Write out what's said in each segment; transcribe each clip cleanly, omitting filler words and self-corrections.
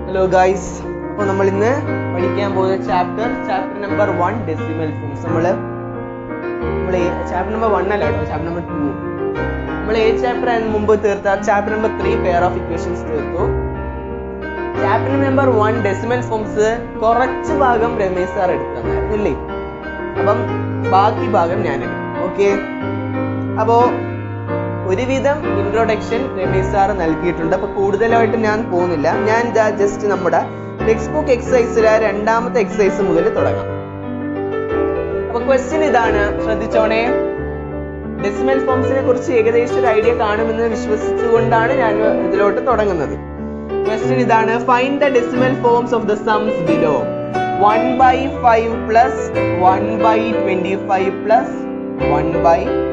Hello guys, അപ്പോൾ നമ്മൾ ഇന്ന് പഠിക്കാൻ പോകുന്ന ചാപ്റ്റർ നമ്പർ 1 ഡെസിമൽ ഫോംസ്. നമ്മൾ ചാപ്റ്റർ നമ്പർ 1 അല്ല കേട്ടോ, ചാപ്റ്റർ നമ്പർ 2. നമ്മൾ ചാപ്റ്റർ മുമ്പ് തീർത്ത chapter number 3 pair of equations തീർത്തു. ചാപ്റ്റർ നമ്പർ 1 ഡെസിമൽ ഫോംസ് കുറച്ച് ഭാഗം രമേശ് സാർ എടുത്തല്ലേ, അപ്പം ബാക്കി ഭാഗം ഞാൻ എടുക്കും. ഓക്കെ, അപ്പോൾ ഒരുവിധം ഇൻട്രൊഡക്ഷൻ രമേശ് സാർ നൽകിയിട്ടുണ്ട്. അപ്പൊ കൂടുതലായിട്ട് ഞാൻ പോകുന്നില്ല. ഞാൻ ജസ്റ്റ് നമ്മുടെ ടെക്സ്റ്റ് ബുക്ക് എക്സസൈസിലെ രണ്ടാമത്തെ എക്സസൈസ് മുതൽ തുടങ്ങാം. അപ്പൊ ക്വസ്റ്റ്യൻ ഇതാണ്, ശ്രദ്ധിച്ചോണേ. ഡെസിമൽ ഫോംസിനെ കുറിച്ച് ഏകദേശം ഒരു ഐഡിയ കാണുമെന്ന് വിശ്വസിച്ചുകൊണ്ടാണ് ഞാൻ ഇതിലോട്ട് തുടങ്ങുന്നത്. ക്വസ്റ്റ്യൻ ഇതാണ്, find the decimal forms of the സംസ് ബിലോ. 1/5 plus 1/25 plus 1/125.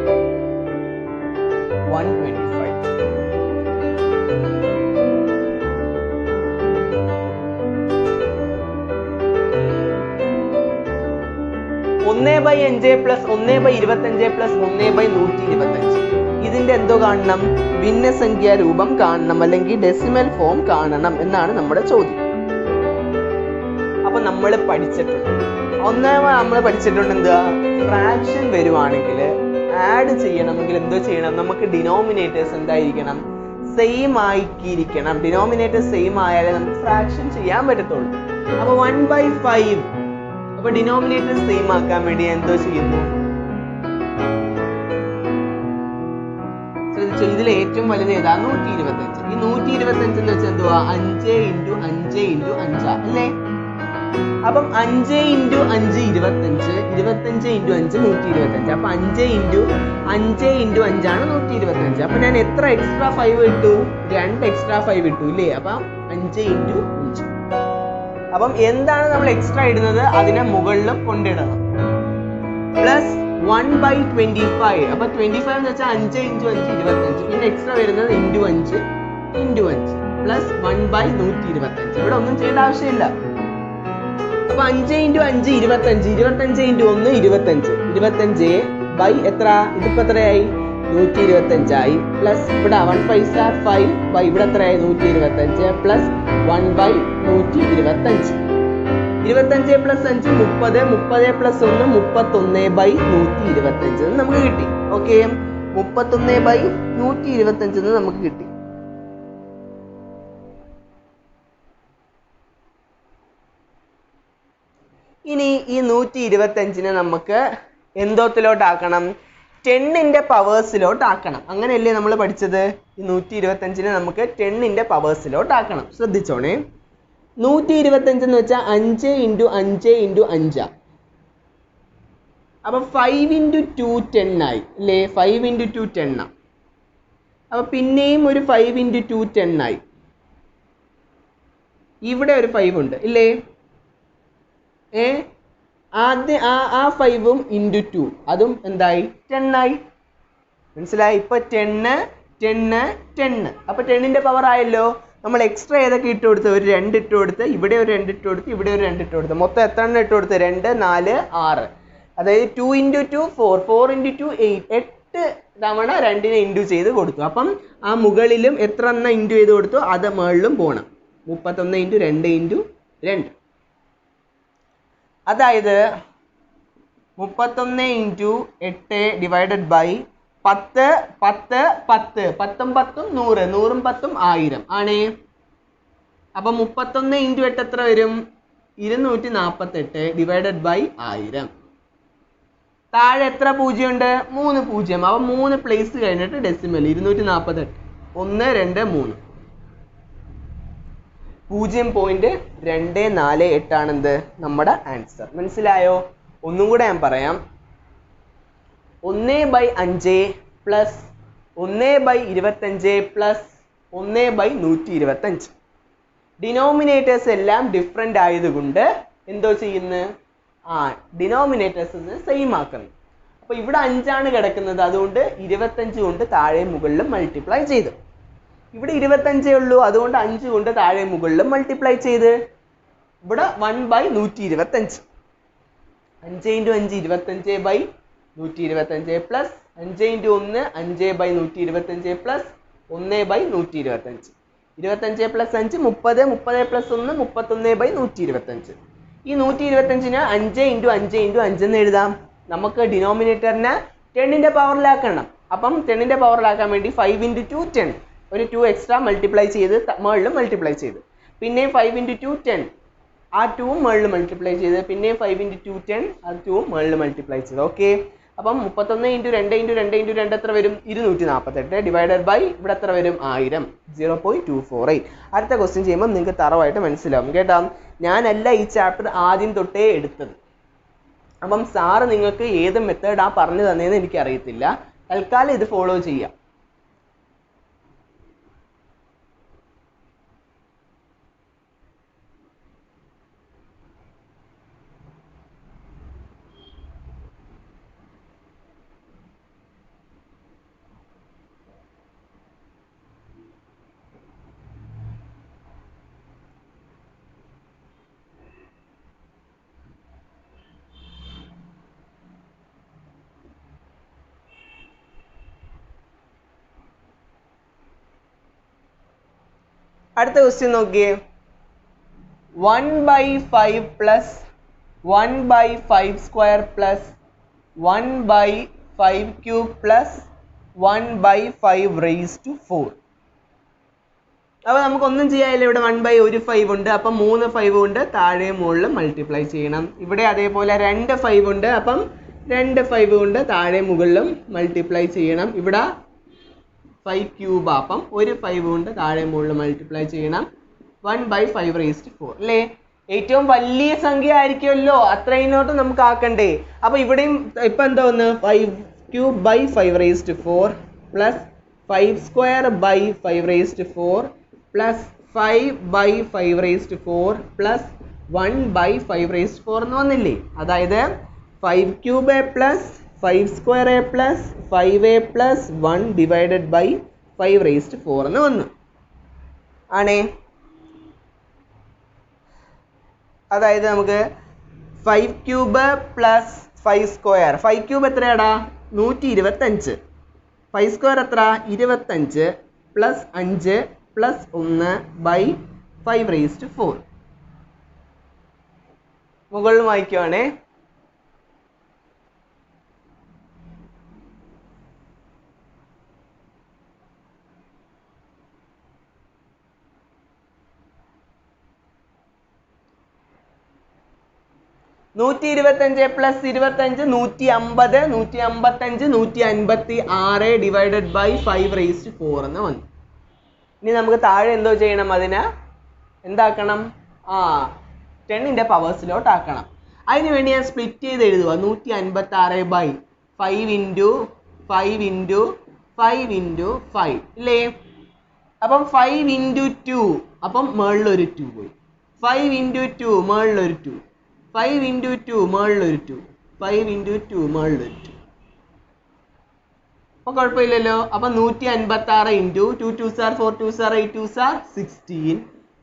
ഒന്ന് ബൈ 5 പ്ലസ് 1/25 പ്ലസ് 1/125. ഇതിന്റെ എന്തോ കാണണം? ഭിന്നസംഖ്യാ രൂപം കാണണം, അല്ലെങ്കിൽ ഡെസിമൽ ഫോം കാണണം എന്നാണ് നമ്മുടെ ചോദ്യം. അപ്പൊ നമ്മൾ പഠിച്ചിട്ടുണ്ട്, നമ്മൾ പഠിച്ചിട്ടുണ്ട് എന്താ, ഫ്രാക്ഷൻ വരുവാണെങ്കിൽ ആഡ് ചെയ്യണമെങ്കിൽ എന്തോ ചെയ്യണം, നമുക്ക് ഡിനോമിനേറ്റേഴ്സ് എന്തായിരിക്കണം? സെയിം ആയിരിക്കണം. ഡിനോമിനേറ്റേഴ്സ് സെയിം ആയാലേ നമുക്ക് ഫ്രാക്ഷൻ ചെയ്യാൻ പറ്റത്തുള്ളൂ. അപ്പൊ 1/5, അപ്പൊ ഡിനോമിനേറ്റേഴ്സ് സെയിം ആക്കാൻ വേണ്ടി എന്തോ ചെയ്യുന്നു? ശ്രദ്ധിച്ചോ, ഇതിൽ ഏറ്റവും വലുത് ഏതാ? 125. ഈ 125 എന്ന് വെച്ചാൽ എന്തുവാ? 5 × 5 × 5 അല്ലേ? അപ്പം 5 × 5 25, 25 × 5 125. അപ്പൊ 5 × 5 × 5 ആണ് 125. അപ്പൊ ഞാൻ എത്ര എക്സ്ട്രാ 5 ഇട്ടു? 2 എക്സ്ട്രാ 5 ഇട്ടു ഇല്ലേ? അപ്പം 5 × 5. അപ്പം എന്താണ് നമ്മൾ എക്സ്ട്രാ ഇടുന്നത്? അതിനെ മുകളിലും കൊണ്ടിടണം. പ്ലസ് 1/25. അപ്പൊ 25 എന്ന് വെച്ചാൽ 5 × 5 25. പിന്നെ എക്സ്ട്രാ വരുന്നത് × 5 × 5 പ്ലസ് 1/125. ഇവിടെ ഒന്നും ചെയ്യേണ്ട ആവശ്യമില്ല. അപ്പൊ 5 × 5 25, 25 × 1 25, 25 ബൈ എത്ര? ഇതിപ്പോ എത്രയായി? 125 ആയി. പ്ലസ് ഇവിടെ 1 5 5 ബൈ ഇവിടെ എത്രയായി? 125 പ്ലസ് 1/125. 25 പ്ലസ് 5 30, 30 പ്ലസ് 1 31/125 നമുക്ക് കിട്ടി. ഓക്കെ, 31/125 നമുക്ക് കിട്ടി. ഇനി ഈ 125 നമുക്ക് എന്തോത്തിലോട്ടാക്കണം? 10ന്റെ പവേഴ്സിലോട്ടാക്കണം. അങ്ങനെയല്ലേ നമ്മൾ പഠിച്ചത്? ഈ 125 നമുക്ക് 10ന്റെ പവേഴ്സിലോട്ടാക്കണം. ശ്രദ്ധിച്ചോണേ, 125 എന്ന് വെച്ചാൽ 5 × 5 × 5. അപ്പൊ 5 × 2 10 ആയി അല്ലേ? 5 × 2 10 ആ. അപ്പൊ പിന്നെയും ഒരു 5 × 2 10 ആയി. ഇവിടെ ഒരു 5 ഉണ്ട് ഇല്ലേ? ആദ്യം ആ 5ഉം × 2 അതും എന്തായി? 10 ആയി. മനസ്സിലായി? ഇപ്പൊ 10 10 10. അപ്പൊ 10ന്റെ പവർ ആയല്ലോ. നമ്മൾ എക്സ്ട്രാ ഏതൊക്കെ ഇട്ട് കൊടുത്ത്? ഒരു 2 ഇട്ട് കൊടുത്ത്, ഇവിടെ ഒരു 2 ഇട്ട് കൊടുത്ത്, ഇവിടെ ഒരു 2 ഇട്ട് കൊടുത്ത്. മൊത്തം എത്ര എണ്ണം ഇട്ട് കൊടുത്ത്? 2 4 6. അതായത് 2 × 2 4, 4 × 2 8. 8 തവണ 2നെ ഇൻറ്റു ചെയ്ത് കൊടുത്തു. അപ്പം ആ മുകളിലും എത്ര എണ്ണം ഇൻറ്റു ചെയ്ത് കൊടുത്തു അത് മുകളിലും പോകണം. 31 × 2 × 2. അതായത് 31 × 8 ഡിവൈഡഡ് ബൈ 10 10 10. 10 10 100, 100 10 1000 ആണേ. അപ്പൊ 31 × 8 എത്ര വരും? 248 ഡിവൈഡഡ് ബൈ 1000. താഴെ എത്ര പൂജ്യം ഉണ്ട്? 3 പൂജ്യം. അപ്പൊ 3 പ്ലേസ് കഴിഞ്ഞിട്ട് ഡെസിമൽ 248. 1 2 3. 0.248 ആണെന്ത്? നമ്മുടെ ആൻസർ. മനസ്സിലായോ? ഒന്നും കൂടെ ഞാൻ പറയാം. 1/5 പ്ലസ് 1/25 പ്ലസ് 1/125. ഡിനോമിനേറ്റേഴ്സ് എല്ലാം ഡിഫറെൻ്റ് ആയതുകൊണ്ട് എന്തോ ചെയ്യുന്നു? ഡിനോമിനേറ്റേഴ്സ് സെയിം ആക്കുന്നു. അപ്പൊ ഇവിടെ 5 ആണ് കിടക്കുന്നത്, അതുകൊണ്ട് 25 കൊണ്ട് താഴെ മുകളിലും മൾട്ടിപ്ലൈ ചെയ്തു. ഇവിടെ 25 ഉള്ളൂ, അതുകൊണ്ട് 5 കൊണ്ട് താഴെ മുകളിലും മൾട്ടിപ്ലൈ ചെയ്ത് ഇവിടെ 1/125. 5 × 5 25/125 പ്ലസ് 5 × 1 5/125 പ്ലസ് 1/125. 25 plus 5 30, 30 plus 1 31/125. ഈ 125ന് 5 ഇൻറ്റു 5 ഇൻറ്റു 5 എന്ന് എഴുതാം. നമുക്ക് ഡിനോമിനേറ്ററിനെ 10ന്റെ പവറിലാക്കണം. അപ്പം 10ന്റെ പവറിലാക്കാൻ വേണ്ടി 5 ഇൻറ്റു 2 10, ഒരു 2 എക്സ്ട്രാ മൾട്ടിപ്ലൈ ചെയ്ത് മുകളിൽ മൾട്ടിപ്ലൈ ചെയ്ത്, പിന്നെയും 5 ഇൻറ്റു 2 10, ആ 2 മുകളിൽ മൾട്ടിപ്ലൈ ചെയ്ത്, പിന്നെയും 5 ഇൻറ്റു 2 10, ആ 2 മുകളിൽ മൾട്ടിപ്ലൈ ചെയ്ത്. ഓക്കെ, അപ്പം 31 ഇൻറ്റു 2 ഇൻറ്റു 2 ഇൻറ്റു 2 എത്ര വരും? 248 ഡിവൈഡഡ് ബൈ ഇവിടെ എത്ര വരും? 1000, 0.248. അടുത്ത ക്വസ്റ്റ്യൻ ചെയ്യുമ്പോൾ നിങ്ങൾക്ക് തറവായിട്ട് മനസ്സിലാവും കേട്ടോ. ഞാനല്ല ഈ ചാപ്റ്റർ ആദ്യം തൊട്ടേ എടുത്തത്. അപ്പം സാറ് നിങ്ങൾക്ക് ഏത് മെത്തേഡാ പറഞ്ഞു തന്നതെന്ന് എനിക്കറിയത്തില്ല. തൽക്കാലം ഇത് ഫോളോ ചെയ്യാം. അടുത്ത ക്വസ്റ്റ്യൻ നോക്കിയേ. 1/5 plus 1/5 square plus 1/5 cube plus 1/5 raise to 4. അപ്പോൾ നമുക്കൊന്നും ചെയ്യാനില്ല. ഇവിടെ 1/5 ഉണ്ട്, അപ്പം 3 5 ഉണ്ട്, താഴെ മുകളിൽ മൾട്ടിപ്ലൈ ചെയ്യണം. ഇവിടെ അതേപോലെ 2 5 ഉണ്ട്, അപ്പം 2 5 ഉണ്ട്, താഴെ മുകളിലും മൾട്ടിപ്ലൈ ചെയ്യണം. ഇവിടെ 5 ക്യൂബ്, അപ്പം ഒരു 5 ഉണ്ട്, താഴെ മുകളിൽ മൾട്ടിപ്ലൈ ചെയ്യണം. 1/5 റേസ് ടു 4 അല്ലേ? ഏറ്റവും വലിയ സംഖ്യ ആയിരിക്കുമല്ലോ, അത്രയിനോട്ട് നമുക്ക് ആക്കണ്ടേ. അപ്പോൾ ഇവിടെയും ഇപ്പം എന്താ വന്ന് 5 cube by 5 raise to 4 plus 5 square by 5 raise to 4 plus 5/5 raise to 4 plus 1/5 raise to 4 എന്ന് വന്നില്ലേ? അതായത് 5 cube A plus 5 square A plus 5a plus 1 divided by 5 raise to 4 എന്ന് വന്നു ആണേ. അതായത് നമുക്ക് 5 ക്യൂബ് പ്ലസ് 5 സ്ക്വയർ, 5 ക്യൂബ് എത്രയാടാ? 125. 5 square എത്ര? 25 plus 5 plus 1 by 5 raise to 4. മുകളിൽ വായിക്കുവാണേ. നൂറ്റി 25 plus 25 150, 155, 156 divided by 5 raise to 4 എന്ന് വന്നു. ഇനി നമുക്ക് താഴെ എന്തോ ചെയ്യണം? അതിന് എന്താക്കണം? 10ന്റെ പവേഴ്സിലോട്ട് ആക്കണം. അതിന് വേണ്ടി ഞാൻ സ്പ്ലിറ്റ് ചെയ്ത് എഴുതുക. 156 ബൈ 5 ഇൻറ്റു 5 ഇൻറ്റു 5 ഇൻറ്റു 5 ഇല്ലേ? അപ്പം 5 ഇൻറ്റു 2, അപ്പം മുകളിലൊരു 2 പോയി. 5 ഇൻറ്റു 2 മുകളിലൊരു 2, 5 ഇൻറ്റു 2 മുകളിലൊരു 2, 5 ഇൻറ്റു 2 മുകളിലൊരു 2. അപ്പോൾ കുഴപ്പമില്ലല്ലോ. അപ്പം 156 into 2 2s are 4 2s are 8 2s are 16.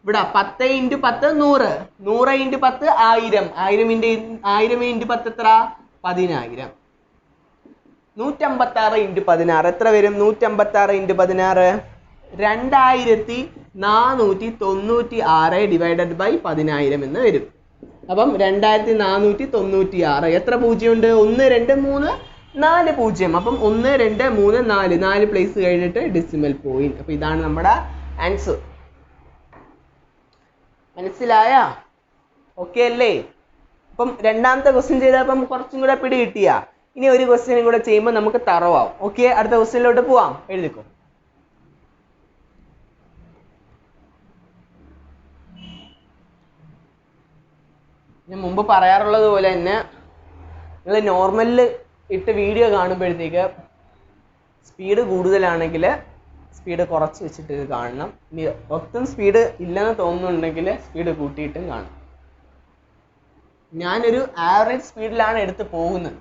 ഇവിടെ 10 ഇൻറ്റു 10 100, 100 ഇൻറ്റു 10 1000, 1000 ഇൻറ്റു 10 എത്ര? 10000. 156 ഇൻറ്റു 16 എത്ര വരും? 156 ഇൻറ്റു 16 2496 ഡിവൈഡഡ് ബൈ 10000 എന്ന് വരും. അപ്പം 2496. എത്ര പൂജ്യമുണ്ട്? 1 2 3 4 പൂജ്യം. അപ്പം 1 2 3 4 4 പ്ലേസ് കഴിഞ്ഞിട്ട് ഡെസിമൽ പോയിന്റ്. അപ്പം ഇതാണ് നമ്മുടെ ആൻസർ. മനസ്സിലായ? ഓക്കെ അല്ലേ? അപ്പം രണ്ടാമത്തെ ക്വസ്റ്റ്യൻ ചെയ്തപ്പം കുറച്ചും കൂടെ പിടി കിട്ടിയാ. ഇനി ഒരു ക്വസ്റ്റ്യനും കൂടെ ചെയ്യുമ്പോൾ നമുക്ക് തറവാവും. ഓക്കെ, അടുത്ത ക്വസ്റ്റ്യനിലോട്ട് പോവാം. എഴുതിക്കോ. ഞാൻ മുമ്പ് പറയാറുള്ളത് പോലെ തന്നെ നിങ്ങൾ നോർമലിൽ ഇട്ട് വീഡിയോ കാണുമ്പോഴത്തേക്ക് സ്പീഡ് കൂടുതലാണെങ്കിൽ സ്പീഡ് കുറച്ച് വെച്ചിട്ട് ഇത് കാണണം. ഇനി ഒട്ടും സ്പീഡ് ഇല്ലെന്ന് തോന്നുന്നുണ്ടെങ്കിൽ സ്പീഡ് കൂട്ടിയിട്ടും കാണും. ഞാനൊരു ആവറേജ് സ്പീഡിലാണ് എടുത്ത് പോകുന്നത്.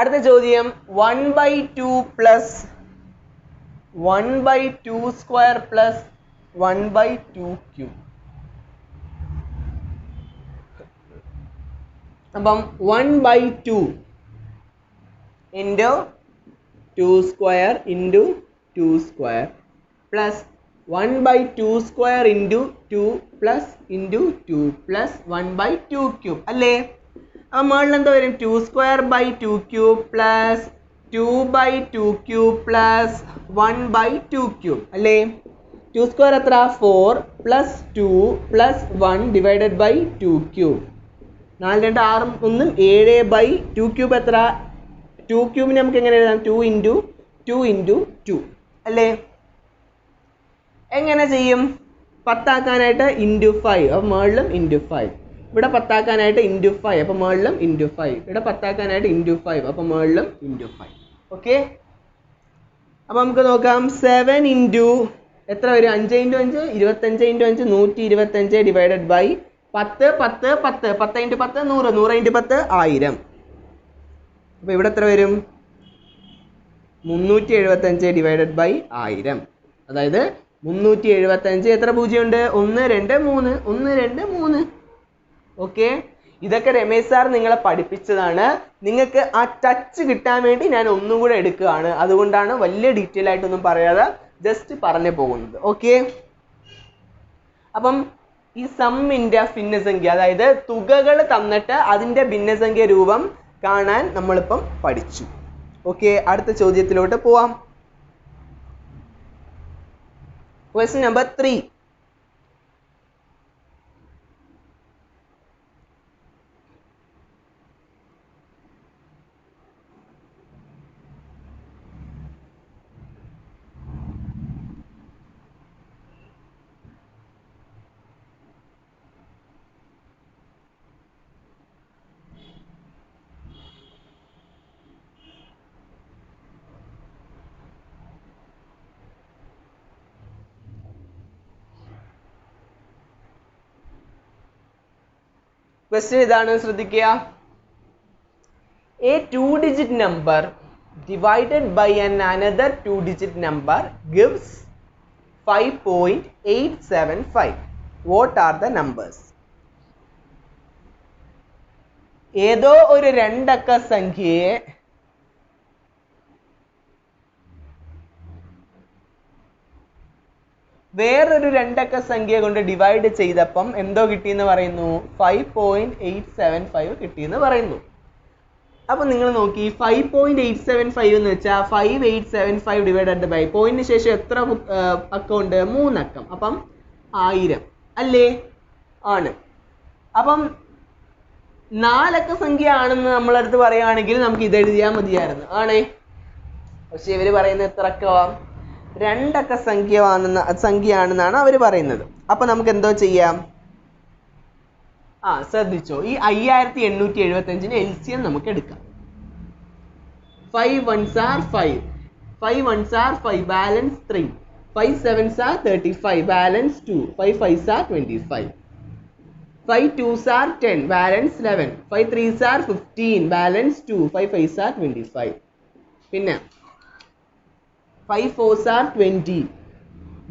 അടുത്ത ചോദ്യം 1/2 പ്ലസ് 1/2 സ്ക്വയർ പ്ലസ് 1/2 ക്യൂബ്. അപ്പം 1/2 into 2 square into 2 square plus 1/2 square into 2 plus into 2 plus 1/2 cube അല്ലേ? അപ്പം മുകളിൽ എന്താ വരും? 2 square by 2 cube plus 2/2 cube plus 1/2 cube അല്ലേ? 2 സ്ക്വയർ എത്ര? 4 plus 2 plus 1 divided by 2 cube. 4 2 6 1 7/2 cube എത്ര? 2 ക്യൂബിന് നമുക്ക് എങ്ങനെ എഴുതാം? 2 ഇൻറ്റു 2 ഇൻറ്റു 2 അല്ലേ? എങ്ങനെ ചെയ്യും? 10 ആക്കാനായിട്ട് ഇൻറ്റു 5, അപ്പം മുകളിലും ഇൻറ്റു 5. ഇവിടെ 10 ആക്കാനായിട്ട് ഇൻറ്റു 5, അപ്പം മുകളിലും ഇൻറ്റു 5. ഇവിടെ 10 ആക്കാനായിട്ട് ഇൻറ്റു 5, അപ്പം മുകളിലും ഇൻറ്റു 5. ഓക്കെ, അപ്പം നമുക്ക് നോക്കാം. 7 ഇൻറ്റു എത്ര വരും? 5 into 5 25 into 5 125 divided by 10 10 10 10 into 10 100 100 into 10 1000. അപ്പോൾ ഇവിടെ എത്ര വരും? 375 ഡിവൈഡഡ് ബൈ 1000. അതായത് 375 എത്ര പൂജ്യമുണ്ട്? 1 2 3 1 2 3. ഓക്കെ, ഇതൊക്കെ രമേശ് സാർ നിങ്ങളെ പഠിപ്പിച്ചതാണ്. നിങ്ങൾക്ക് ആ ടച്ച് കിട്ടാൻ വേണ്ടി ഞാൻ ഒന്നും കൂടെ എടുക്കുകയാണ്. അതുകൊണ്ടാണ് വലിയ ഡീറ്റെയിൽ ആയിട്ടൊന്നും പറയാതെ ജസ്റ്റ് പറഞ്ഞു പോകുന്നത്. ഓക്കെ, അപ്പം ഈ സമ്മിൻ്റെ ഭിന്നസംഖ്യ, അതായത് തുകകൾ തന്നിട്ട് അതിൻ്റെ ഭിന്നസംഖ്യ രൂപം കാണാൻ നമ്മളിപ്പം പഠിച്ചു. ഓക്കെ, അടുത്ത ചോദ്യത്തിലോട്ട് പോവാം. Question number 3. ക്വസ്റ്റ്യൻ ഇതാണ്, ശ്രദ്ധിക്കുക. A 2-digit number divided by another 2-digit number gives 5.875. What are the numbers? ഏതോ ഒരു രണ്ടക്ക സംഖ്യയെ വേറൊരു രണ്ടക്ക സംഖ്യ കൊണ്ട് ഡിവൈഡ് ചെയ്തപ്പം എന്തോ കിട്ടിയെന്ന് പറയുന്നു? 5.875 കിട്ടിയെന്ന് പറയുന്നു. അപ്പം നിങ്ങൾ നോക്കി, 5.875 എന്ന് വെച്ചാൽ 5875 ഡിവൈഡഡ് ബൈ പോയിന്റിന് ശേഷം എത്ര അക്കമുണ്ട്? 3 അക്കം. അപ്പം 1000 അല്ലേ? ആണ്. അപ്പം 4 അക്ക സംഖ്യ ആണെന്ന് നമ്മളടുത്ത് പറയുകയാണെങ്കിൽ നമുക്ക് ഇത് എഴുതിയാൽ മതിയായിരുന്നു. ആണേ, പക്ഷെ ഇവർ പറയുന്നത് എത്ര അക്കമാണ്? 2 അക്ക സംഖ്യയാണെന്നാണ് അവർ പറയുന്നത്. അപ്പം നമുക്ക് എന്തോ ചെയ്യാം? ശ്രദ്ധിച്ചോ, ഈ 5875 LCM നമുക്ക് എടുക്കാം. 5 1s are 5, 5 1s are 5, balance 3, 5 7s are 35, balance 2, 5 5s are 25, 5 2s are 10, balance 11, 5 3s are 15, balance 2, 5 5s are 25. പിന്നെ 5 4s are 20,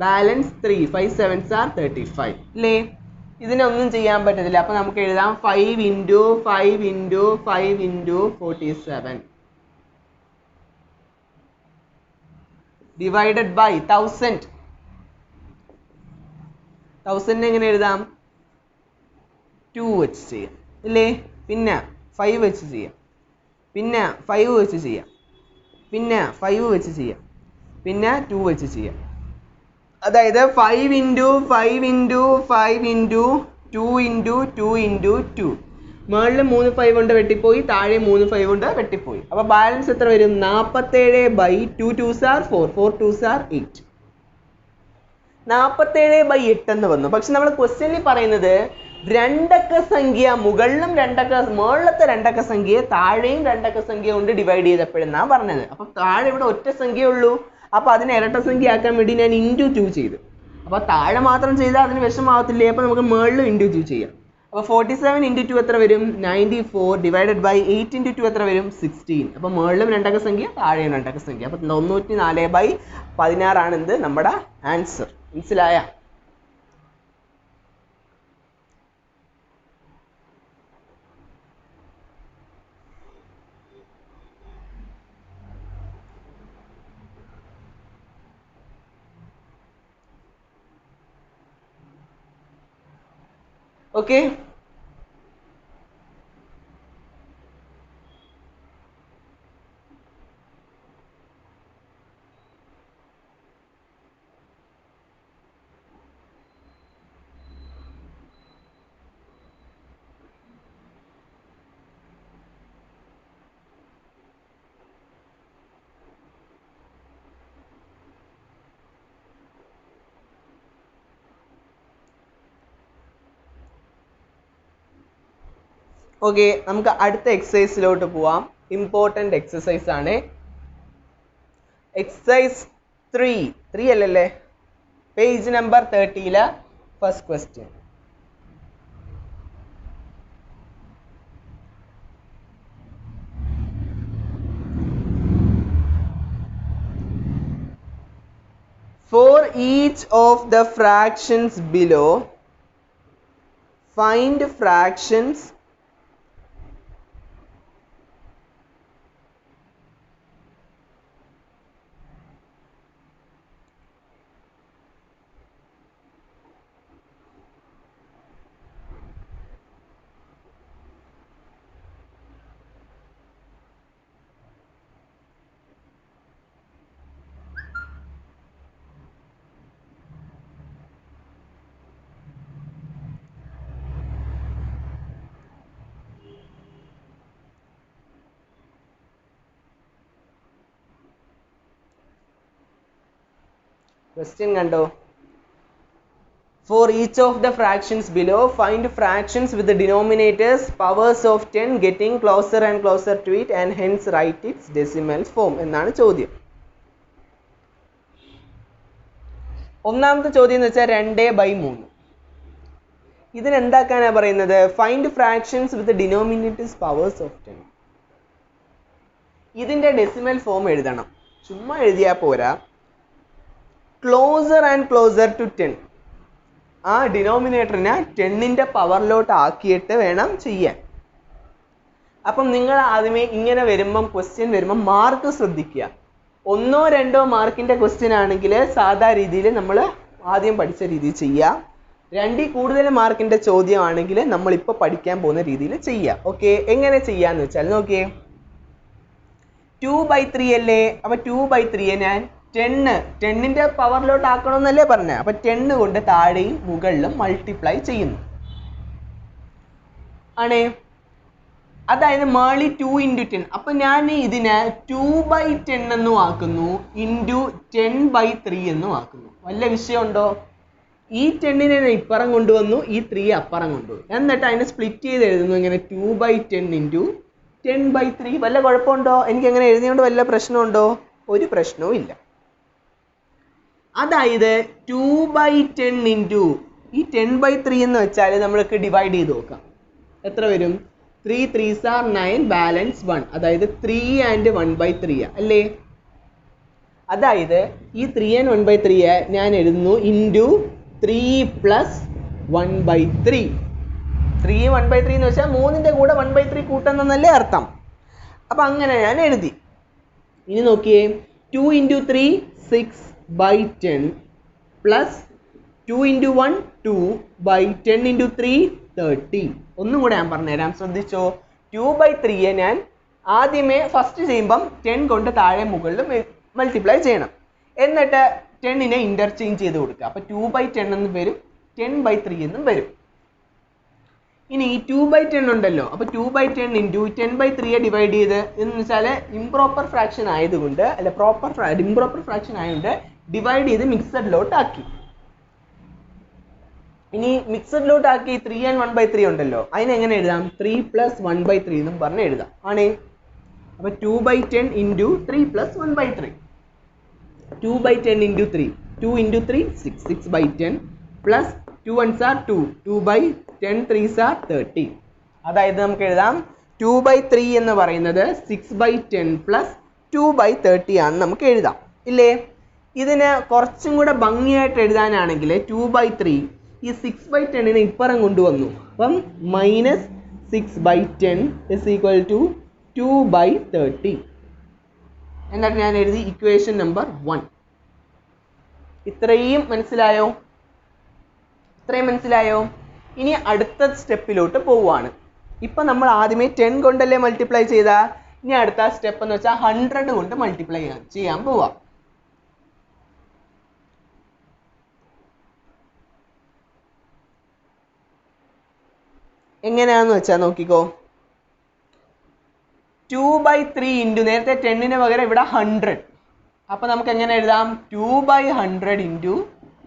balance 3, 5 7s are 35 അല്ലേ? ഇതിനൊന്നും ചെയ്യാൻ പറ്റത്തില്ല. അപ്പം നമുക്ക് എഴുതാം 5 into 5 into 5 into 47 divided by 1000. 1000 എങ്ങനെ എഴുതാം? 2 വെച്ച് ചെയ്യാം അല്ലേ? പിന്നെ 5 വെച്ച് ചെയ്യാം, പിന്നെ 5 വെച്ച് ചെയ്യാം, പിന്നെ 5 വെച്ച് ചെയ്യാം, പിന്നെ 2 വെച്ച് ചെയ്യാം. അതായത് 5 into 5 into 5 into 2 into 2 into 2. മുകളിൽ 3 5 കൊണ്ട് വെട്ടിപ്പോയി, താഴെ 3 5 കൊണ്ട് വെട്ടിപ്പോയി. അപ്പോൾ ബാലൻസ് എത്ര വരും? 47/2 2s are 4, 4 2s are 8. 47/8 എന്ന് വന്നു. പക്ഷെ നമ്മൾ ക്വസ്റ്റ്യനിൽ പറയുന്നത് രണ്ടക്ക സംഖ്യ മുകളിലും മുകളിലത്തെ രണ്ടക്ക സംഖ്യയെ താഴെയും രണ്ടക്ക സംഖ്യ കൊണ്ട് ഡിവൈഡ് ചെയ്തപ്പോഴെന്നാണ് പറഞ്ഞത്. അപ്പം താഴെ ഇവിടെ ഒറ്റ സംഖ്യ ഉള്ളൂ. അപ്പോൾ അതിനെ ഇരട്ട സംഖ്യ ആക്കാൻ വേണ്ടി ഞാൻ ഇൻറ്റു 2 ചെയ്തു. അപ്പോൾ താഴെ മാത്രം ചെയ്താൽ അതിന് വിഷമാവത്തില്ലേ? അപ്പോൾ നമുക്ക് മുകളിലും ഇൻറ്റു 2 ചെയ്യാം. അപ്പോൾ 47 ഇൻറ്റു 2 എത്ര വരും? 94 ഡിവൈഡഡ് ബൈ 8 ഇൻറ്റു 2 എത്ര വരും? 16. അപ്പോൾ മുകളിലും രണ്ടക്ക സംഖ്യ, താഴെയും രണ്ടക്ക സംഖ്യ. അപ്പോൾ 94/16 എന്ത് നമ്മുടെ ആൻസർ. മനസ്സിലായ? ഓക്കെ. ഓക്കെ, നമുക്ക് അടുത്ത എക്സസൈസിലോട്ട് പോവാം. ഇമ്പോർട്ടൻ്റ് എക്സസൈസ് ആണ്. എക്സസൈസ് 3 അല്ലല്ലേ, page number 30 first question. For each of the fractions below, find fractions question കണ്ടോ? For each of the fractions below, find fractions with the denominators powers of 10 getting closer and closer to it and hence write its decimal form എന്നാണ് ചോദ്യം. ഒന്നാമത്തെ ചോദ്യം എന്ന് വെച്ചാൽ 2/3. ഇതിനെന്താക്കാനാണ് പറയുന്നത്? Find fractions with denominators powers of 10. ഇതിന്റെ decimal form എഴുതണം. ചുമ്മാ എഴുതിയാൽ പോരാ. ക്ലോസർ ആൻഡ് ക്ലോസർ ടു 10, ആ ഡിനോമിനേറ്ററിനെ 10ന്റെ പവറിലോട്ട് ആക്കിയിട്ട് വേണം ചെയ്യാൻ. അപ്പം നിങ്ങൾ ആദ്യമേ ഇങ്ങനെ വരുമ്പം ക്വസ്റ്റ്യൻ വരുമ്പം മാർക്ക് ശ്രദ്ധിക്കുക. 1-2 മാർക്കിന്റെ ക്വസ്റ്റ്യൻ ആണെങ്കിൽ സാധാ രീതിയിൽ നമ്മൾ ആദ്യം പഠിച്ച രീതിയിൽ ചെയ്യുക. 2 കൂടുതൽ മാർക്കിന്റെ ചോദ്യമാണെങ്കിൽ നമ്മളിപ്പോൾ പഠിക്കാൻ പോകുന്ന രീതിയിൽ ചെയ്യുക. ഓക്കെ, എങ്ങനെ ചെയ്യാന്ന് വെച്ചാൽ നോക്കിയേ. 2/3 അല്ലേ, അപ്പൊ 2/3 ഞാൻ 10ന്റെ പവറിലോട്ട് ആക്കണമെന്നല്ലേ പറഞ്ഞത്. അപ്പൊ 10 കൊണ്ട് താഴെയും മുകളിലും മൾട്ടിപ്ലൈ ചെയ്യുന്നു ആണേ. അതായത് മേളി 2 × 10. അപ്പൊ ഞാൻ ഇതിനെ 2/10 എന്നും ആക്കുന്നു, ഇൻറ്റു 10/3 എന്നും ആക്കുന്നു. വല്ല വിഷയമുണ്ടോ? ഈ 10നെ ഇപ്പുറം കൊണ്ടുവന്നു, ഈ 3 അപ്പുറം കൊണ്ടുപോയി, എന്നിട്ട് അതിനെ സ്പ്ലിറ്റ് ചെയ്ത് എഴുതുന്നു. ഇങ്ങനെ 2/10 ഇൻറ്റു 10/3. വല്ല കുഴപ്പമുണ്ടോ? എനിക്ക് അങ്ങനെ എഴുതിയോണ്ട് വല്ല പ്രശ്നമുണ്ടോ? ഒരു പ്രശ്നവും ഇല്ല. അതായത് 2/10 ഇൻറ്റു ഈ 10/3 എന്ന് വെച്ചാൽ നമ്മൾക്ക് ഡിവൈഡ് ചെയ്ത് നോക്കാം. എത്ര വരും? 3 3s are 9, ബാലൻസ് 1. അതായത് 3 and 1/3 അല്ലേ? അതായത് ഈ 3 and 1/3 ഞാൻ എഴുതുന്നു ഇൻറ്റു 3 + 1/3. 3 1/3 എന്ന് വെച്ചാൽ 3ന്റെ കൂടെ 1/3 കൂട്ടുന്നല്ലേ അർത്ഥം. അപ്പം അങ്ങനെ ഞാൻ എഴുതി. ഇനി നോക്കിയേ, 2 × 3 6/10 പ്ലസ് 2 × 1 2/10 × 3 30. ഒന്നും കൂടെ ഞാൻ പറഞ്ഞുതരാം, ശ്രദ്ധിച്ചോ. 2/3 ഞാൻ ആദ്യമേ ഫസ്റ്റ് ചെയ്യുമ്പം 10 കൊണ്ട് താഴെ മുകളിൽ മൾട്ടിപ്ലൈ ചെയ്യണം. എന്നിട്ട് 10നെ ഇന്റർചേഞ്ച് ചെയ്ത് കൊടുക്കുക. അപ്പോൾ 2/10 എന്ന് വരും, 10/3 എന്നും വരും. ഇനി 2/10 ഉണ്ടല്ലോ, അപ്പോൾ 2/10 ഇൻറ്റു 10/3 ഡിവൈഡ് ചെയ്ത് എന്ന് വെച്ചാൽ ഇംപ്രോപ്പർ ഫ്രാക്ഷൻ ആയതുകൊണ്ട്, അല്ല ഇംപ്രോപ്പർ ഫ്രാക്ഷൻ ആയതുകൊണ്ട് ഡിവൈഡ് ചെയ്ത് മിക്സഡിലോട്ട് ആക്കി. ഇനി മിക്സഡിലോട്ട് ആക്കി 3 and 1/3 ഉണ്ടല്ലോ, അതിനെങ്ങനെ എഴുതാം? 3 + 1/3 എന്നും പറഞ്ഞ് എഴുതാം ആണേ. അപ്പോൾ 2/10 into 3 + 1/3. 2/10 into 3, 2 × 3 6, 6/10 plus 2 1s are 2, 2/10 3s are 30. അതായത് നമുക്ക് എഴുതാം 2/3 എന്ന് പറയുന്നത് 6/10 പ്ലസ് 2/30 ആണെന്ന് നമുക്ക് എഴുതാം ഇല്ലേ? ഇതിന് കുറച്ചും കൂടെ ഭംഗിയായിട്ട് എഴുതാനാണെങ്കിൽ 2/3 ഈ 6/10നെ ഇപ്പുറം കൊണ്ടുവന്നു. അപ്പം -6/10 = 2/30. എന്നിട്ട് ഞാൻ എഴുതി ഇക്വേഷൻ നമ്പർ 1. ഇത്രയും മനസ്സിലായോ? ഇനി അടുത്ത സ്റ്റെപ്പിലോട്ട് പോവുകയാണ്. ഇപ്പം നമ്മൾ ആദ്യമേ 10 കൊണ്ടല്ലേ മൾട്ടിപ്ലൈ ചെയ്താ, ഇനി അടുത്ത സ്റ്റെപ്പ് എന്ന് വെച്ചാൽ 100 കൊണ്ട് മൾട്ടിപ്ലൈ ചെയ്യാൻ പോവാം. എങ്ങനെയാണെന്ന് വെച്ചാൽ നോക്കിക്കോ. 2/3 ഇൻറ്റു നേരത്തെ 10ന് പകരം ഇവിടെ 100. അപ്പൊ നമുക്ക് എങ്ങനെ എഴുതാം? 2/100 ഇൻറ്റു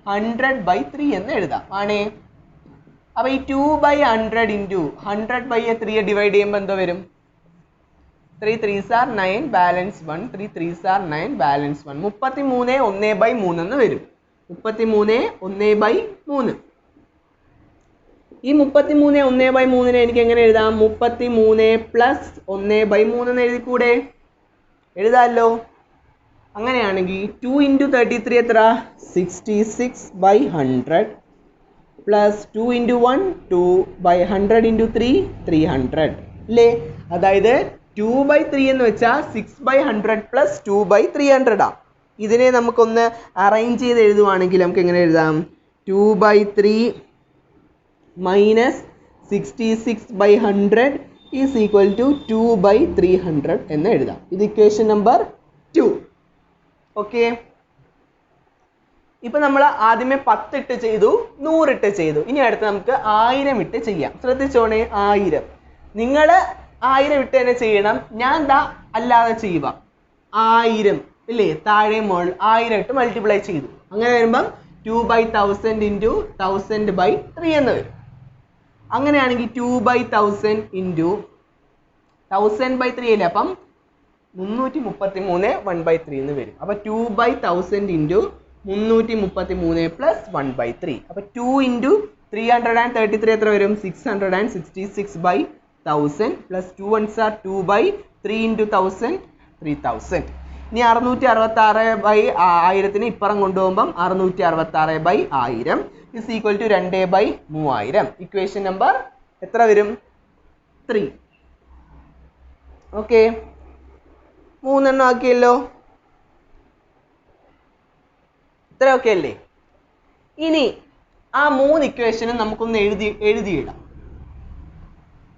100/3 എന്ന് എഴുതാം. ആണേ, അപ്പൊ ഈ 2/100 ഇൻറ്റു 100/3 ഡിവൈഡ് ചെയ്യുമ്പോൾ എന്തോ വരും? 3 3s are 9 balance 1. 3 3s are 9 balance 1. 33 1/3 എന്ന് വരും. 33 1/3. ഈ 33 1/3 എനിക്ക് എങ്ങനെ എഴുതാം? 33 പ്ലസ് 1/3 എന്ന് എഴുതിക്കൂടെ? എഴുതാമല്ലോ. അങ്ങനെയാണെങ്കിൽ 2 ഇൻറ്റു 33 എത്ര? 66/100 പ്ലസ് 2 ഇൻറ്റു 1 2/100 ഇൻറ്റു 3 300 അല്ലേ? അതായത് 2/3 എന്ന് വെച്ചാൽ 6/100 പ്ലസ് 2/300 ആണ്. ഇതിനെ നമുക്കൊന്ന് അറേഞ്ച് ചെയ്ത് എഴുതുവാണെങ്കിൽ നമുക്ക് എങ്ങനെ എഴുതാം? 2/3 മൈനസ് 66/100 ഈസ് ഈക്വൽ ടു 2/300 എന്ന് എഴുതാം. ഇത് ഇക്വേഷൻ നമ്പർ 2. ഓക്കെ, ഇപ്പൊ നമ്മൾ ആദ്യമേ 10 ഇട്ട് ചെയ്തു, 100 ഇട്ട് ചെയ്തു. ഇനി അടുത്ത് നമുക്ക് 1000 ഇട്ട് ചെയ്യാം. ശ്രദ്ധിച്ചോണേ, 1000 നിങ്ങൾ 1000 ഇട്ട് തന്നെ ചെയ്യണം. ഞാൻ ദാ അല്ലാതെ ചെയ്യുക. 1000 ഇല്ലേ, താഴെ മുകൾ 1000 ഇട്ട് മൾട്ടിപ്ലൈ ചെയ്തു. അങ്ങനെ വരുമ്പം 2/1000 ഇൻറ്റു 1000/3 എന്ന് വരും. അങ്ങനെയാണെങ്കിൽ 2/1000 ഇൻറ്റു 1000/3 അല്ലേ, അപ്പം 333 1/3 എന്ന് വരും. അപ്പം 2/1000 ഇൻറ്റു 333 പ്ലസ് 1/3. അപ്പം 2 ഇൻറ്റു 333 എത്ര വരും? 666/1000 പ്ലസ് 2 1s are 2/3 ഇൻറ്റു 1000 3000. ഇനി 666/1000 ഇപ്പുറം കൊണ്ടുപോകുമ്പം 666/1000 is equal to 2/3000. Equation number എത്ര വരും? 3. ഓക്കെ, 3 എണ്ണം ആക്കിയല്ലോ. ഇത്ര ഓക്കെ അല്ലേ? ഇനി ആ 3 ഇക്വേഷനും നമുക്കൊന്ന് എഴുതിയിടാം.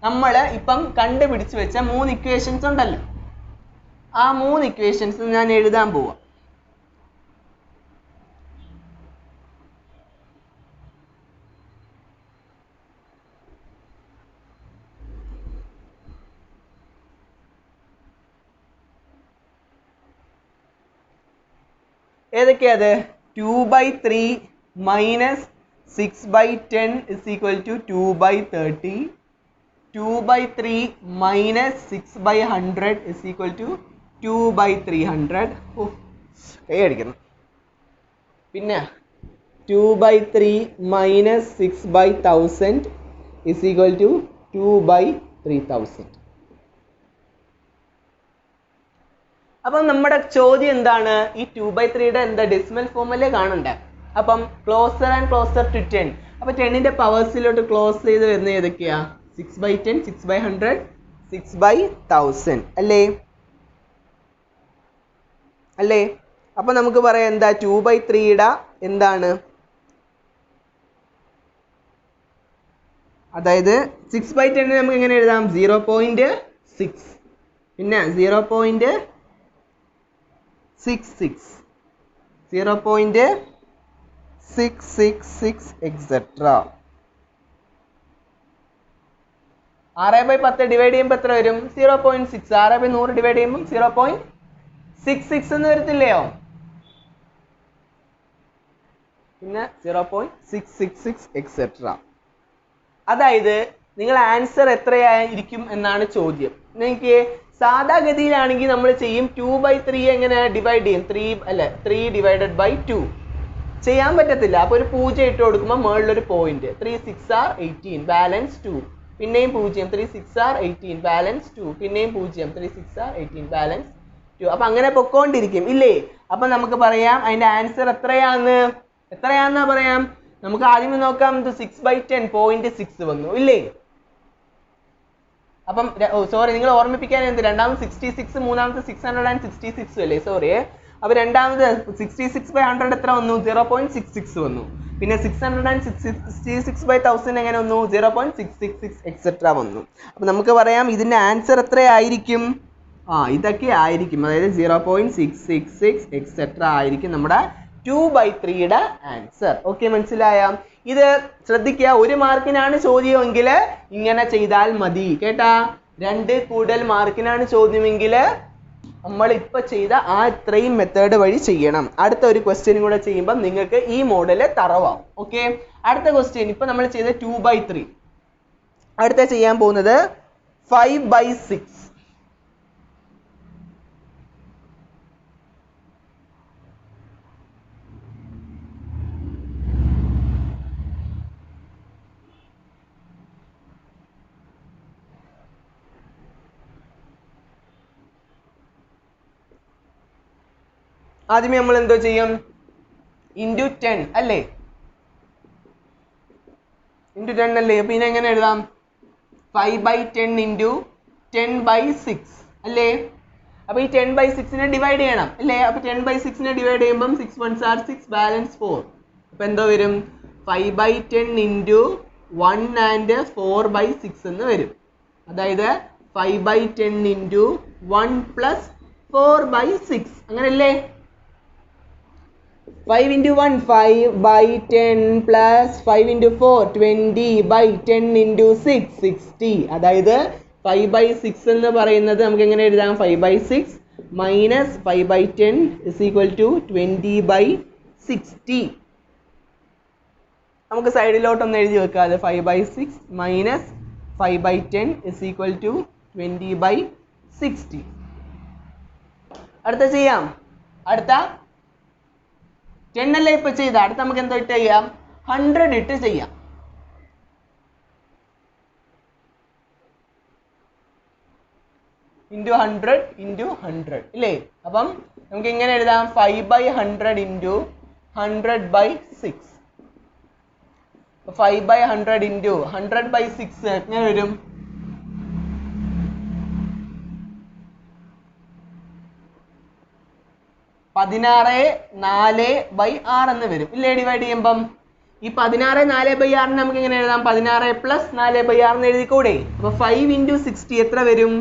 നമ്മൾ ഇപ്പം കണ്ടുപിടിച്ച് വെച്ച 3 ഇക്വേഷൻസ് ഉണ്ടല്ലോ, ആ 3 ഇക്വേഷൻസ് ഞാൻ എഴുതാൻ പോവാം. ഏതൊക്കെയത്? 2/3 minus 6/10 is equal to 2/30. 2/3 minus 6/100 is equal to 2/300. കൈ അടിക്കണം. പിന്നെ 2/3 മൈനസ് 6/1000 ഇസ് ഈക്വൽ ടു 2/3000. അപ്പം നമ്മുടെ ചോദ്യം എന്താണ്? ഈ 2/3 എന്താ ഡെസിമൽ ഫോമല്ലേ കാണണ്ടേ? അപ്പം ക്ലോസർ ആൻഡ് ക്ലോസർ ടു 10. അപ്പൊ 10ന്റെ പവേഴ്സിലോട്ട് ക്ലോസ് ചെയ്ത് വരുന്ന ഏതൊക്കെയാ? 6/10 6/100 6/1000 അല്ലേ? അല്ലേ? അപ്പൊ നമുക്ക് പറയാം എന്താ 2/3 എന്താണ്? അതായത് 6/10 നമുക്ക് എങ്ങനെ എഴുതാം? 0.6, പിന്നെ 0.66 0.666 എക്സെട്ര. 6/10 ഡിവൈഡ് ചെയ്യുമ്പോൾ എത്ര വരും? 0.6. 6/100 ഡിവൈഡ് ചെയ്യുമ്പോൾ 0.66 എന്ന് വരത്തില്ലയോ? പിന്നെ 0.666 എക്സെട്ര. അതായത് നിങ്ങൾ ആൻസർ എത്രയായിരിക്കും എന്നാണ് ചോദ്യം. നിങ്ങൾക്ക് സാധാഗതിയിലാണെങ്കിൽ നമ്മൾ ചെയ്യും 2/3 എങ്ങനെ ഡിവൈഡ് ചെയ്യും? 3 ഡിവൈഡഡ് ബൈ 2 ചെയ്യാൻ പറ്റത്തില്ല. അപ്പോൾ ഒരു 0 ഇട്ട് കൊടുക്കുമ്പോൾ മുകളിലൊരു പോയിന്റ്. 3 6 are 18 balance 2. പിന്നെയും 0. 3 6 are 18 ബാലൻസ് 2. പിന്നെയും 0. 3 6 are 18 ബാലൻസ് 2. അപ്പൊ അങ്ങനെ പൊക്കോണ്ടിരിക്കും ഇല്ലേ? അപ്പൊ നമുക്ക് പറയാം അതിന്റെ ആൻസർ എത്രയാണെന്നാ പറയാം. നമുക്ക് ആദ്യം നോക്കാം. 6/10 0.6 വന്നു ഇല്ലേ? അപ്പം സോറി, നിങ്ങൾ ഓർമ്മിപ്പിക്കാൻ എന്ത്? രണ്ടാമത് 66, മൂന്നാമത്തെ 666 അല്ലേ? സോറി. അപ്പോൾ രണ്ടാമത് 66/100 എത്ര വന്നു? 0.666 വന്നു. പിന്നെ 666/1000 എങ്ങനെ വന്നു? 0.666 എക്സെട്ര വന്നു. അപ്പോൾ നമുക്ക് പറയാം ഇതിൻ്റെ ആൻസർ എത്രയായിരിക്കും? ഇതൊക്കെ ആയിരിക്കും. അതായത് 0.666 എക്സെട്ര ആയിരിക്കും നമ്മുടെ 2/3യുടെ ആൻസർ. ഓക്കെ, മനസ്സിലായ? ഇത് ശ്രദ്ധിക്കുക, 1 മാർക്കിനാണ് ചോദ്യമെങ്കിൽ ഇങ്ങനെ ചെയ്താൽ മതി കേട്ടാ. 2 കൂടുതൽ മാർക്കിനാണ് ചോദ്യമെങ്കിൽ നമ്മൾ ഇപ്പൊ ചെയ്ത ഇത്രയും മെത്തേഡ് വഴി ചെയ്യണം. അടുത്ത ഒരു ക്വസ്റ്റ്യൻ കൂടെ ചെയ്യുമ്പോൾ നിങ്ങൾക്ക് ഈ മോഡല് തറവാം. ഓക്കെ, അടുത്ത ക്വസ്റ്റ്യൻ ഇപ്പൊ നമ്മൾ ചെയ്ത 2/3. അടുത്ത ചെയ്യാൻ പോകുന്നത് 5/6. ആദ്യമേ നമ്മൾ എന്തോ ചെയ്യും? ഇൻറ്റു 10 അല്ലേ? ഇൻറ്റു 10 അല്ലേ? അപ്പൊ ഇതിനെ എങ്ങനെ എഴുതാം? 5/10 ഇൻറ്റു 10/6 അല്ലേ? അപ്പൊ ഈ 10/6നെ ഡിവൈഡ് ചെയ്യണം അല്ലേ? അപ്പൊ 10/6നെ ഡിവൈഡ് ചെയ്യുമ്പോൾ 6 1s are 6, ബാലൻസ് 4. അപ്പൊ എന്തോ വരും? 5/10 ഇൻറ്റു 1 and 4/6 എന്ന് വരും. അതായത് 5/10 ഇൻറ്റു 1 പ്ലസ് 4/6 അങ്ങനല്ലേ? 5 into 1 5/10 plus 5 into 4 20/10 into 6 60. അതായത് 5/6 എന്ന് പറയുന്നത് നമുക്ക് എങ്ങനെ എഴുതാം? 5/6 minus 5/10 is equal to 20/60. നമുക്ക് സൈഡിലോട്ടൊന്ന് എഴുതി വെക്കാം. അത് 5/6 minus 5/10 is equal to 20/60. അടുത്ത ചെയ്യാം. അടുത്ത 10 അല്ലേ ഇപ്പൊ ചെയ്ത. അടുത്ത നമുക്ക് എന്തോ ഇട്ട് ചെയ്യാം? 100 ഇട്ട് ചെയ്യാം. ഇൻറ്റു 100 ഇൻറ്റു 100 ഇല്ലേ? അപ്പം നമുക്ക് എങ്ങനെ എഴുതാം? 5/100 ഇൻറ്റു 100/6. 5/100 ഇൻറ്റു 100/6 എങ്ങനെ വരും? 16/4/6 എന്ന് വരും ഇല്ലേ? ഡിവൈഡ് ചെയ്യുമ്പം ഈ 16/4/6 നമുക്ക് എങ്ങനെ എഴുതാം? 16 പ്ലസ് 4/6 എന്ന് എഴുതിക്കൂടെ? അപ്പൊ 5 ഇൻറ്റു 60 എത്ര വരും?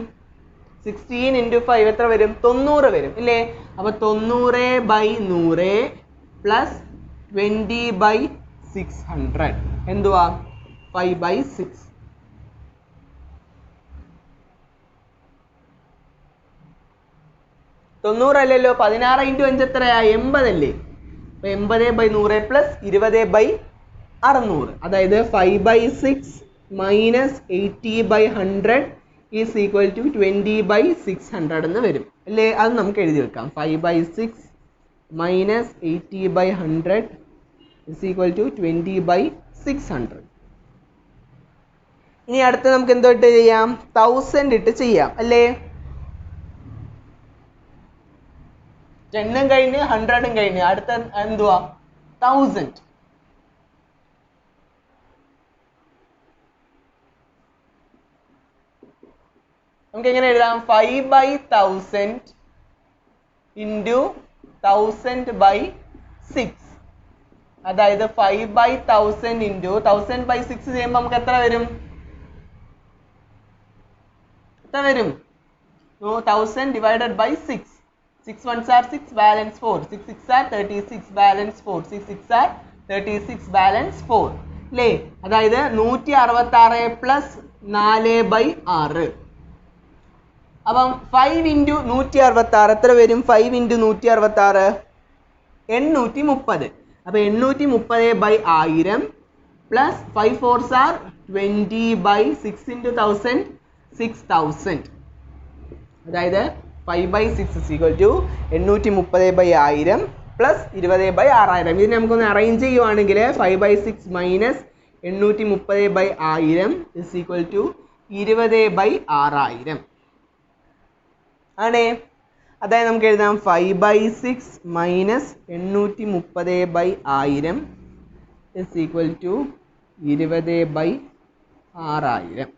16 ഇൻറ്റു 5 എത്ര വരും? 90 വരും ഇല്ലേ? അപ്പൊ 90/100 പ്ലസ് 20/600 എന്തുവാ? 5/6. തൊണ്ണൂറ് അല്ലല്ലോ, 16 ഇൻറ്റു 5 എത്രയാ? 80 അല്ലേ? അപ്പൊ 80/100 പ്ലസ് 20/600. അതായത് 5/6 മൈനസ് 80/100 ഈസ് ഈക്വൽ ടു 20/600 എന്ന് വരും അല്ലേ? അത് നമുക്ക് എഴുതി വെക്കാം. 5/6 മൈനസ് 80/100 ഈസ് ഈക്വൽ ടു 20/600. ഇനി അടുത്ത് നമുക്ക് എന്തോ ഇട്ട് ചെയ്യാം? 1000 ഇട്ട് ചെയ്യാം അല്ലേ? 10 കഴിഞ്ഞ് 100 കഴിഞ്ഞ് അടുത്ത എന്തുവാ? 1000. നമുക്ക് എങ്ങനെ എഴുതാം? 5/1000 ഇൻറ്റു 1000/6. അതായത് 5/1000 ഇൻറ്റു 1000/6 ചെയ്യുമ്പോൾ നമുക്ക് എത്ര വരും? എത്ര വരും? 1000 divided by 6. 6 1s are 6, balance 4. 6 6 are 36, balance 4. 6 6 are 36, balance 4 അല്ലേ? അതായത് 166 പ്ലസ് 4/6. അപ്പം 5 ഇൻറ്റു 166 എത്ര വരും? 5 ഇൻറ്റു 166 830. അപ്പൊ 830/1000 പ്ലസ് 5 4s are 20/6 ഇൻറ്റു 1000 6000. അതായത് 5/6 is equal to 830/1000 പ്ലസ് 20/6000. ഇതിനെ നമുക്കൊന്ന് അറേഞ്ച് ചെയ്യുവാണെങ്കിൽ 5/6 മൈനസ് 830/1000 is equal to 20/6000 ആണേ. അതായത് നമുക്ക് എഴുതാം 5/6 മൈനസ് 830/1000 is equal to 20/6000.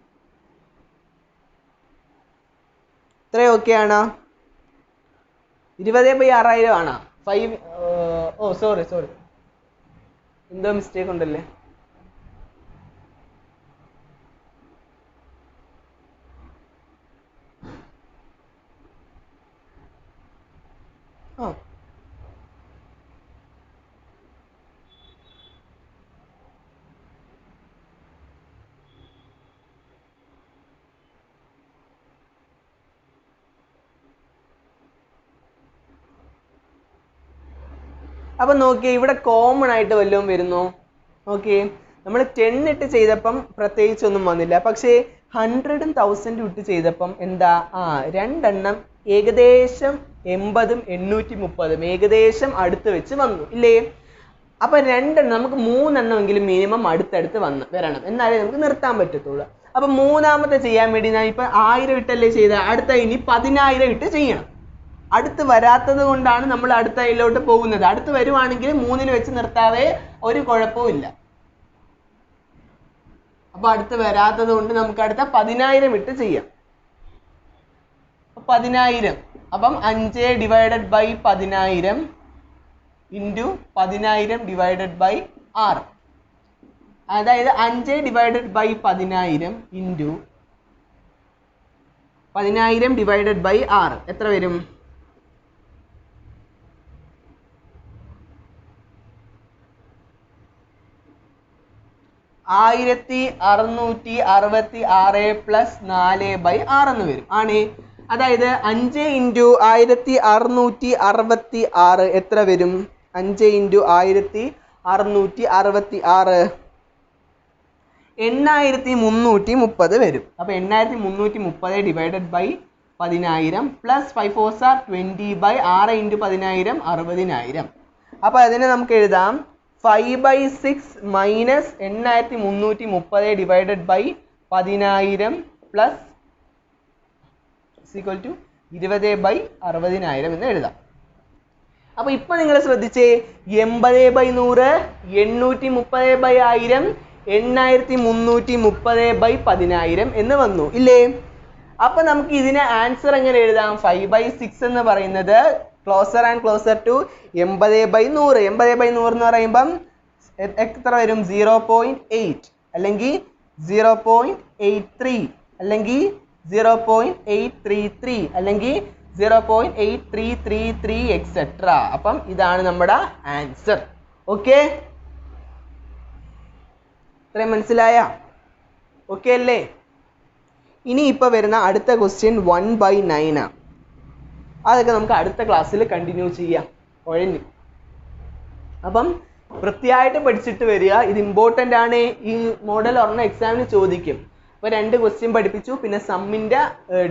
ഇത്രയും ഓക്കെ ആണോ? 20/6000 ആണോ? 5 ഓ സോറി എന്തോ മിസ്റ്റേക്ക് ഉണ്ടല്ലേ. ആ അപ്പൊ നോക്കിയേ, ഇവിടെ കോമൺ ആയിട്ട് വല്ലതും വരുന്നോ? ഓക്കെ, നമ്മൾ 10 ഇട്ട് ചെയ്തപ്പം പ്രത്യേകിച്ചൊന്നും വന്നില്ല. പക്ഷേ 100ഉം 1000ഉം ഇട്ട് ചെയ്തപ്പം എന്താ, രണ്ടെണ്ണം ഏകദേശം 80ഉം 830 ഏകദേശം അടുത്ത് വെച്ച് വന്നു ഇല്ലേ? അപ്പൊ രണ്ടെണ്ണം, നമുക്ക് 3 എണ്ണമെങ്കിലും മിനിമം അടുത്തടുത്ത് വരണം, എന്നാലേ നമുക്ക് നിർത്താൻ പറ്റത്തുള്ളൂ. അപ്പൊ മൂന്നാമത്തെ ചെയ്യാൻ വേണ്ടി ഞാൻ ഇപ്പൊ 1000 ഇട്ടല്ലേ ചെയ്ത, അടുത്ത ഇനി 10000 ഇട്ട് ചെയ്യണം. അടുത്ത് വരാത്തത് കൊണ്ടാണ് നമ്മൾ അടുത്ത അതിലോട്ട് പോകുന്നത്. അടുത്ത് വരുവാണെങ്കിൽ 3ന് വെച്ച് നിർത്താവേ, ഒരു കുഴപ്പവും ഇല്ല. അപ്പൊ അടുത്ത് വരാത്തത് കൊണ്ട് നമുക്ക് അടുത്ത 10000 ഇട്ട് ചെയ്യാം. 10000 അപ്പം 5/1000 ഇൻറ്റു 10000 ഡിവൈഡഡ് ബൈ 6. അതായത് 5/1000 ഇൻറ്റു 10000 ഡിവൈഡഡ് ബൈ 6 എത്ര വരും? 1666 പ്ലസ് 4/6 എന്ന് വരും ആണ്. അതായത് 5 ഇൻറ്റു 1666 എത്ര വരും? 5 ഇൻറ്റു 1666 8330 വരും. അപ്പൊ 8330 divided by 10000 plus 5 4s are 20/6 into 10000 60000. അപ്പൊ അതിനെ നമുക്ക് എഴുതാം 5/6 minus 8330 divided by 10000 plus equal to 20/60000 എന്ന് എഴുതാം. അപ്പൊ ഇപ്പൊ നിങ്ങൾ ശ്രദ്ധിച്ചേ, 80/100 830/1000 8330/10000 എന്ന് വന്നു ഇല്ലേ? അപ്പൊ നമുക്ക് ഇതിനെ ആൻസർ എങ്ങനെ എഴുതാം? 5/6 എന്ന് പറയുന്നത് ക്ലോസർ ആൻഡ് ക്ലോസർ ടു 80/100. 80/100 എന്ന് പറയുമ്പം എത്ര വരും? 0.8 അല്ലെങ്കിൽ 0.83 അല്ലെങ്കിൽ 0.833 അല്ലെങ്കിൽ 0.8333 എക്സെട്ര. അപ്പം ഇതാണ് നമ്മുടെ ആൻസർ. ഓക്കെ, ഇത്രയും മനസ്സിലായ? ഓക്കെ അല്ലേ? ഇനി ഇപ്പൊ വരുന്ന അടുത്ത ക്വസ്റ്റ്യൻ 1/9 ആണ്. അതൊക്കെ നമുക്ക് അടുത്ത ക്ലാസ്സിൽ കണ്ടിന്യൂ ചെയ്യാം. ഒഴിഞ്ഞു അപ്പം വൃത്തിയായിട്ട് പഠിച്ചിട്ട് വരിക. ഇത് ഇമ്പോർട്ടൻ്റ് ആണ്. ഈ മോഡൽ ഒരെണ്ണം എക്സാമിന് ചോദിക്കും. അപ്പോൾ 2 ക്വസ്റ്റ്യൻ പഠിപ്പിച്ചു, പിന്നെ സമ്മിൻ്റെ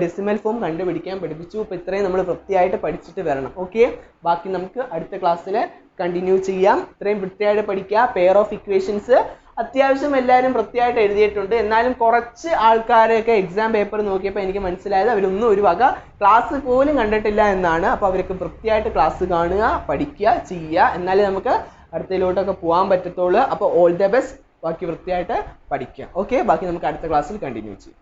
ഡെസിമൽ ഫോം കണ്ടുപിടിക്കാൻ പഠിപ്പിച്ചു. അപ്പോൾ ഇത്രയും നമ്മൾ വൃത്തിയായിട്ട് പഠിച്ചിട്ട് വരണം. ഓക്കെ, ബാക്കി നമുക്ക് അടുത്ത ക്ലാസ്സിൽ കണ്ടിന്യൂ ചെയ്യാം. ഇത്രയും വൃത്തിയായിട്ട് പഠിക്കുക. പെയർ ഓഫ് ഇക്വേഷൻസ് അത്യാവശ്യം എല്ലാവരും വൃത്തിയായിട്ട് എഴുതിയിട്ടുണ്ട്. എന്നാലും കുറച്ച് ആൾക്കാരൊക്കെ എക്സാം പേപ്പർ നോക്കിയപ്പോൾ എനിക്ക് മനസ്സിലായത് അവരൊന്നും ഒരു വക ക്ലാസ് പോലും കണ്ടിട്ടില്ല എന്നാണ്. അപ്പോൾ അവർക്ക് വൃത്തിയായിട്ട് ക്ലാസ് കാണുക, പഠിക്കുക, ചെയ്യുക, എന്നാലേ നമുക്ക് അടുത്തതിലോട്ടൊക്കെ പോകാൻ പറ്റത്തുള്ളൂ. അപ്പോൾ ഓൾ ദ ബെസ്റ്റ്. ബാക്കി വൃത്തിയായിട്ട് പഠിക്കുക. ഓക്കെ, ബാക്കി നമുക്ക് അടുത്ത ക്ലാസ്സിൽ കണ്ടിന്യൂ ചെയ്യാം.